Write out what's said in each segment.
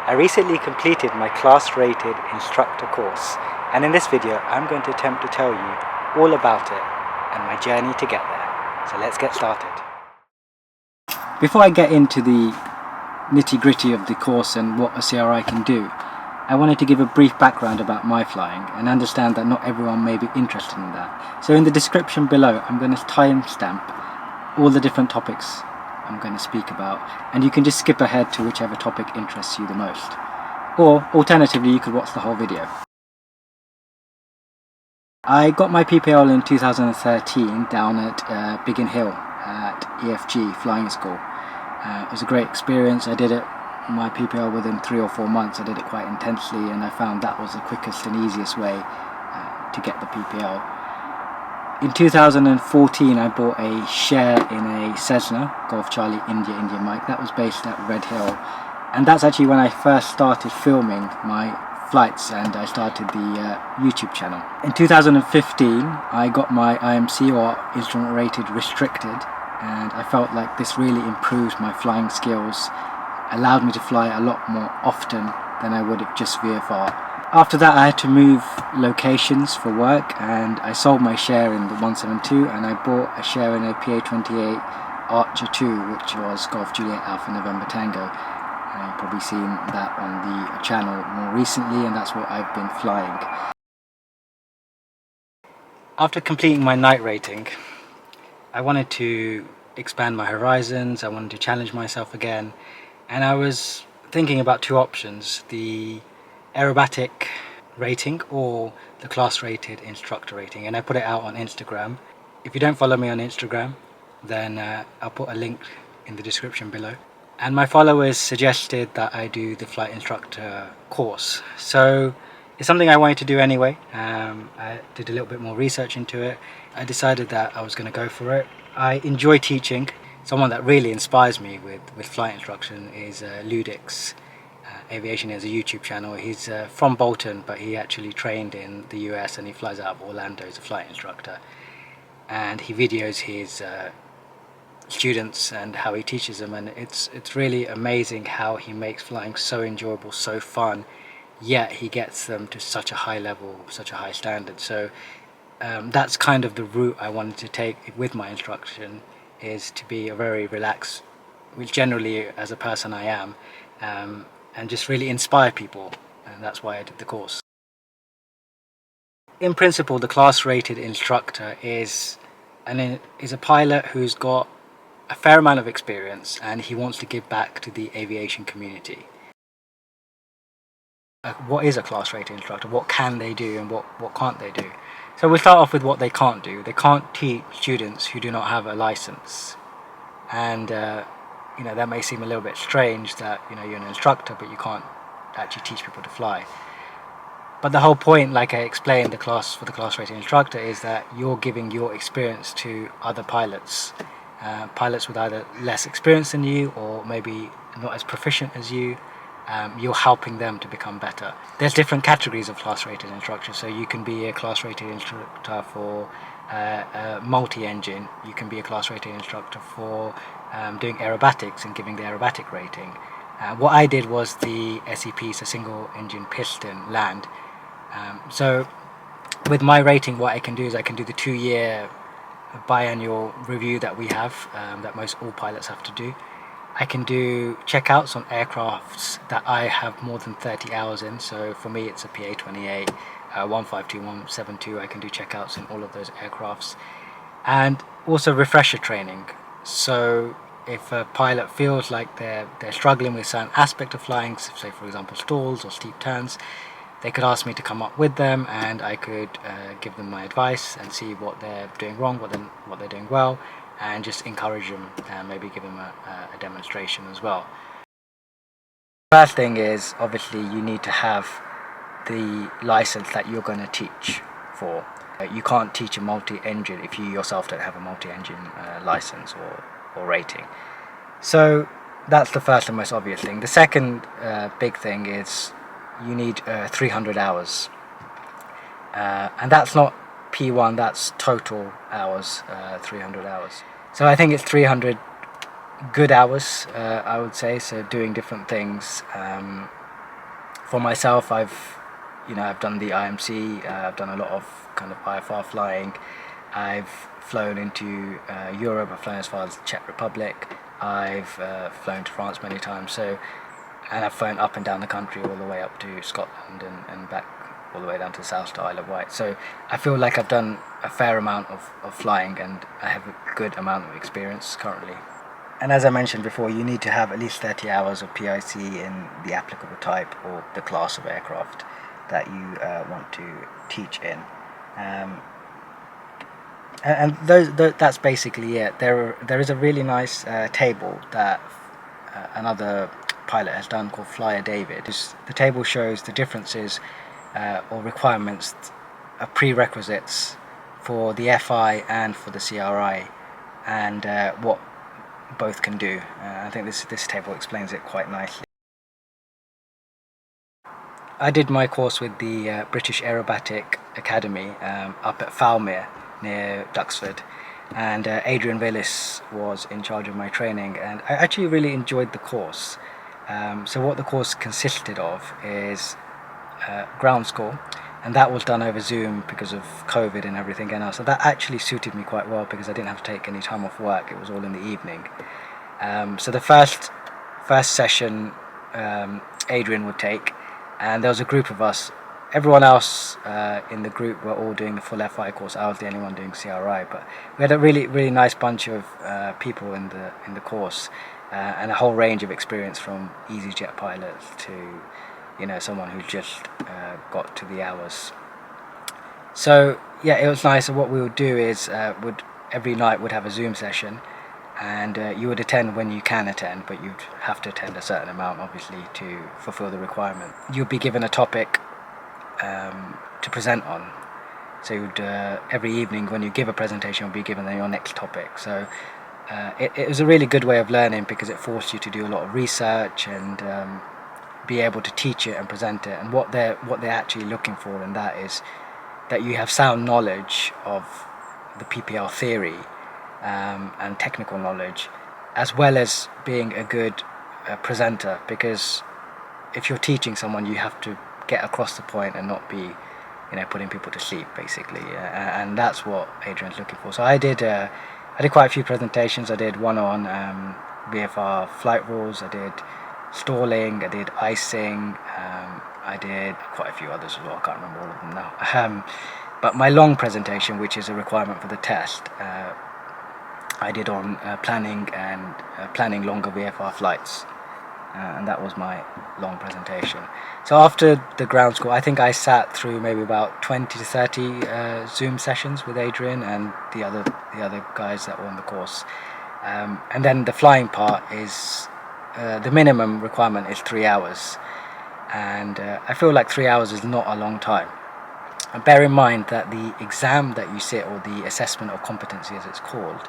I recently completed my class-rated instructor course, and in this video I'm going to attempt to tell you all about it and my journey to get there. So let's get started. Before I get into the nitty-gritty of the course and what a CRI can do, I wanted to give a brief background about my flying and understand that not everyone may be interested in that. So in the description below I'm going to timestamp all the different topics I'm going to speak about, and you can just skip ahead to whichever topic interests you the most. Or alternatively, you could watch the whole video. I got my PPL in 2013 down at Biggin Hill at EFG Flying School. It was a great experience. I did my PPL within 3 or 4 months. I did it quite intensely, and I found that was the quickest and easiest way to get the PPL. In 2014 I bought a share in a Cessna, Golf Charlie India Mike, that was based at Red Hill, and that's actually when I first started filming my flights and I started the YouTube channel. In 2015 I got my IMC, or Instrument Rated Restricted, and I felt like this really improved my flying skills, allowed me to fly a lot more often than I would have just VFR. After that I had to move locations for work, and I sold my share in the 172 and I bought a share in a PA-28 Archer 2, which was Golf Juliet Alpha November Tango. You've probably seen that on the channel more recently, and that's what I've been flying. After completing my night rating, I wanted to expand my horizons, I wanted to challenge myself again, and I was thinking about two options: the aerobatic rating or the class rated instructor rating, and I put it out on Instagram. If you don't follow me on Instagram, then I'll put a link in the description below. And my followers suggested that I do the flight instructor course, so it's something I wanted to do anyway. I did a little bit more research into it. I decided that I was going to go for it. I enjoy teaching. Someone that really inspires me with flight instruction is Ludix. Aviation has a YouTube channel. He's from Bolton, but he actually trained in the US and he flies out of Orlando as a flight instructor, and he videos his students and how he teaches them, and it's really amazing how he makes flying so enjoyable, so fun, yet he gets them to such a high level, such a high standard. So that's kind of the route I wanted to take with my instruction, is to be a very relaxed, which generally as a person I am, and just really inspire people, and that's why I did the course. In principle, the class rated instructor is a pilot who's got a fair amount of experience and he wants to give back to the aviation community. What is a class rated instructor? What can they do and what can't they do? So we'll start off with what they can't do. They can't teach students who do not have a license, and you know, that may seem a little bit strange that, you know, you're an instructor but you can't actually teach people to fly. But the whole point, like I explained, the class for the class rated instructor is that you're giving your experience to other pilots, pilots with either less experience than you or maybe not as proficient as you. You're helping them to become better. There's different categories of class rated instructors, so you can be a class rated instructor for multi-engine, you can be a class rated instructor for doing aerobatics and giving the aerobatic rating. What I did was the SEP, so single engine piston land. So with my rating, what I can do is I can do the 2-year biannual review that we have, that most all pilots have to do. I can do checkouts on aircrafts that I have more than 30 hours in, so for me it's a PA-28, 152, 172, I can do checkouts in all of those aircrafts. And also refresher training, so if a pilot feels like they're struggling with certain aspect of flying, say for example stalls or steep turns, they could ask me to come up with them, and I could give them my advice and see what they're doing wrong, what they're doing well, and just encourage them and maybe give them a demonstration as well. First thing is, obviously you need to have the license that you're going to teach for. You can't teach a multi-engine if you yourself don't have a multi-engine license or rating. So that's the first and most obvious thing. The second big thing is you need 300 hours, and that's not P1, that's total hours, 300 hours. So I think it's 300 good hours, I would say, so doing different things, For myself, I've done the IMC. I've done a lot of kind of IFR flying. I've flown into Europe. I've flown as far as the Czech Republic. I've flown to France many times. And I've flown up and down the country, all the way up to Scotland and back all the way down to the south to Isle of Wight. So I feel like I've done a fair amount of flying, and I have a good amount of experience currently. And as I mentioned before, you need to have at least 30 hours of PIC in the applicable type or the class of aircraft that you want to teach in. And that's basically it. There is a really nice table that another pilot has done called Flyer David. The table shows the differences or requirements, prerequisites for the FI and for the CRI, and what both can do. I think this table explains it quite nicely. I did my course with the British Aerobatic Academy up at Falmere near Duxford, and Adrian Willis was in charge of my training, and I actually really enjoyed the course. So what the course consisted of is ground school, and that was done over Zoom because of COVID and everything else. So that actually suited me quite well because I didn't have to take any time off work. It was all in the evening. So the first session Adrian would take, and there was a group of us. Everyone else in the group were all doing the full FI course. I was the only one doing CRI, but we had a really nice bunch of people in the course, and a whole range of experience, from EasyJet pilots to someone who just got to the hours. So yeah, it was nice. And what we would do is every night would have a Zoom session, and you would attend when you can attend, but you'd have to attend a certain amount, obviously, to fulfill the requirement. You'd be given a topic to present on. So you'd, every evening when you give a presentation, you'll be given your next topic. So it was a really good way of learning because it forced you to do a lot of research and be able to teach it and present it. And what they're actually looking for in that is that you have sound knowledge of the PPL theory and technical knowledge, as well as being a good presenter, because if you're teaching someone, you have to get across the point and not be putting people to sleep, basically. And that's what Adrian's looking for. So I did quite a few presentations. I did one on VFR flight rules, I did stalling, I did icing, I did quite a few others as well. I can't remember all of them now. But my long presentation, which is a requirement for the test, I did on planning longer VFR flights, and that was my long presentation. So after the ground school, I think I sat through maybe about 20 to 30 Zoom sessions with Adrian and the other guys that were on the course. And then the flying part is the minimum requirement is 3 hours, and I feel like 3 hours is not a long time. And bear in mind that the exam that you sit, or the assessment of competency as it's called,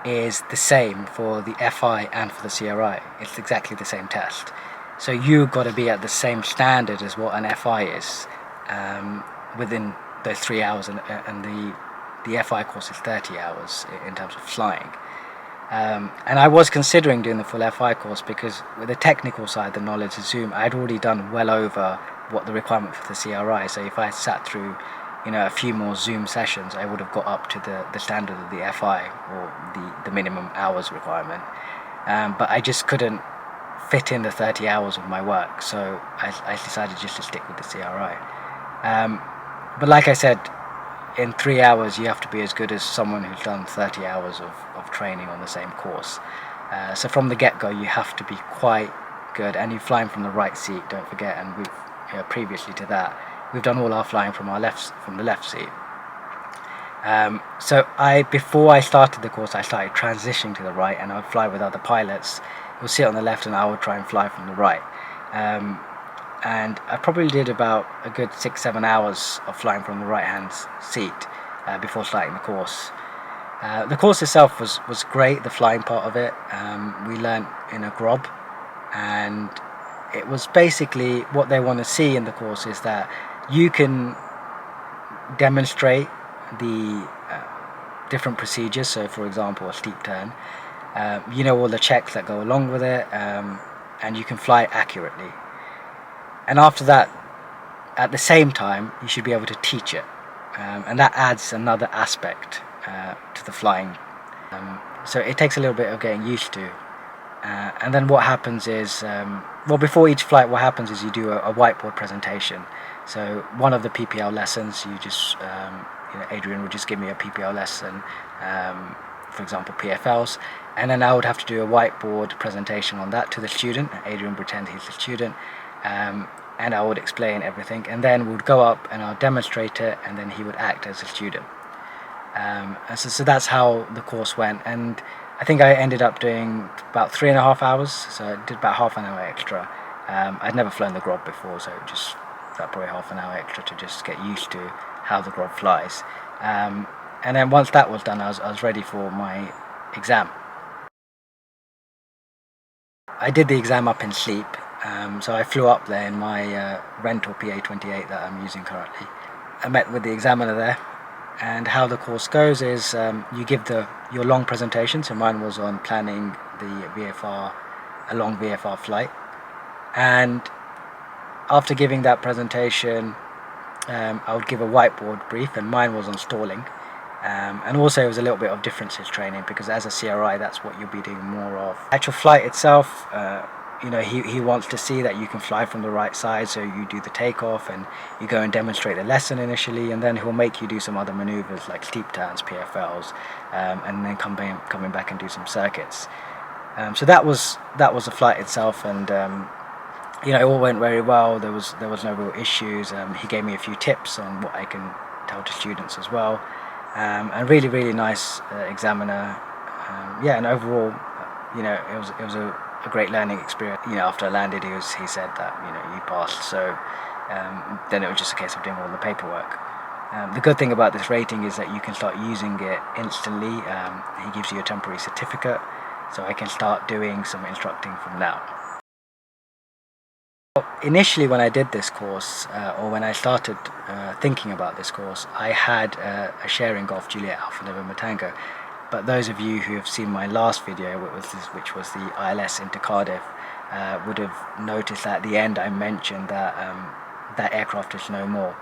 is the same for the FI and for the CRI. It's exactly the same test. So you've got to be at the same standard as what an FI is within those 3 hours, and the FI course is 30 hours in terms of flying. And I was considering doing the full FI course because with the technical side, the knowledge of Zoom, I'd already done well over what the requirement for the CRI. So if I sat through a few more Zoom sessions, I would have got up to the standard of the FI, or the minimum hours requirement. But I just couldn't fit in the 30 hours of my work, so I decided just to stick with the CRI. But like I said, in 3 hours you have to be as good as someone who's done 30 hours of training on the same course. So from the get-go you have to be quite good, and you're flying from the right seat, don't forget. And we've previously to that, we've done all our flying from the left seat. So before I started the course, I started transitioning to the right, and I would fly with other pilots who would sit on the left, and I would try and fly from the right. And I probably did about a good 6-7 hours of flying from the right hand seat before starting the course. The course itself was great, the flying part of it. We learnt in a grob, and it was basically what they want to see in the course is that you can demonstrate the different procedures. So for example, a steep turn, all the checks that go along with it, and you can fly accurately. And after that, at the same time, you should be able to teach it, and that adds another aspect to the flying. So it takes a little bit of getting used to. And then what happens is, well, before each flight, what happens is you do a whiteboard presentation. So one of the PPL lessons, you just, Adrian would just give me a PPL lesson, for example, PFLs, and then I would have to do a whiteboard presentation on that to the student. Adrian would pretend he's the student, and I would explain everything, and then we'd go up and I'll demonstrate it, and then he would act as a student. And so that's how the course went, and I think I ended up doing about 3.5 hours, so I did about half an hour extra. I'd never flown the Grob before, so just that probably half an hour extra to just get used to how the Grob flies. And then once that was done, I was ready for my exam. I did the exam up in sleep, so I flew up there in my rental PA-28 that I'm using currently. I met with the examiner there. And how the course goes is you give your long presentation. So mine was on planning the VFR, a long VFR flight. And after giving that presentation, I would give a whiteboard brief, and mine was on stalling. And also it was a little bit of differences training, because as a CRI, that's what you'll be doing more of. Actual flight itself, he wants to see that you can fly from the right side, so you do the takeoff and you go and demonstrate the lesson initially, and then he'll make you do some other maneuvers like steep turns, PFLs, and then coming back and do some circuits. So that was the flight itself, and it all went very well. There was no real issues. He gave me a few tips on what I can tell to students as well, and really nice examiner. And overall, it was a great learning experience. After I landed, he said that you passed. So then it was just a case of doing all the paperwork. The good thing about this rating is that you can start using it instantly. He gives you a temporary certificate, so I can start doing some instructing from now. Initially, when I did this course, or when I started thinking about this course, I had a sharing Golf Juliet Alpha November Tango. But those of you who have seen my last video, which was the ILS into Cardiff, would have noticed that at the end I mentioned that that aircraft is no more.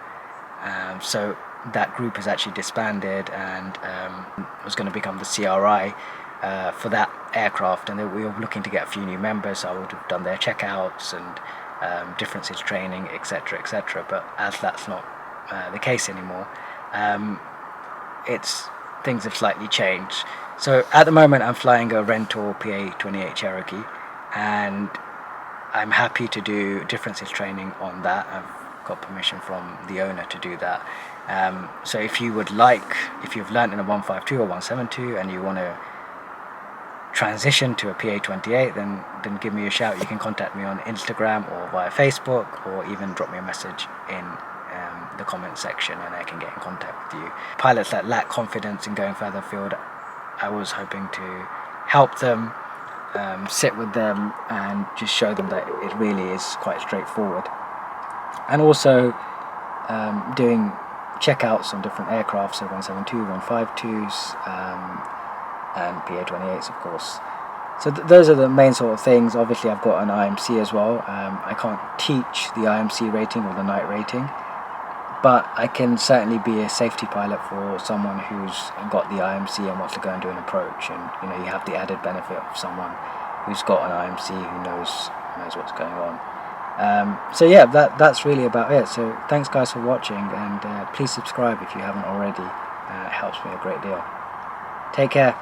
So that group has actually disbanded, and was going to become the CRI for that aircraft, and we were looking to get a few new members, so I would have done their checkouts and differences training, etc. But as that's not the case anymore, things have slightly changed. So at the moment I'm flying a rental PA-28 Cherokee, and I'm happy to do differences training on that. I've got permission from the owner to do that. So if you've learnt in a 152 or 172 and you want to transition to a PA-28, then give me a shout. You can contact me on Instagram or via Facebook, or even drop me a message in the comment section, and I can get in contact with you. Pilots that lack confidence in going further afield, I was hoping to help them, sit with them and just show them that it really is quite straightforward. And also doing checkouts on different aircraft, so 172, 152s, and PA-28s, of course. So those are the main sort of things. Obviously I've got an IMC as well. I can't teach the IMC rating or the night rating, but I can certainly be a safety pilot for someone who's got the IMC and wants to go and do an approach, and you have the added benefit of someone who's got an IMC who knows what's going on. So yeah, that's really about it. So thanks guys for watching, and please subscribe if you haven't already. It helps me a great deal. Take care.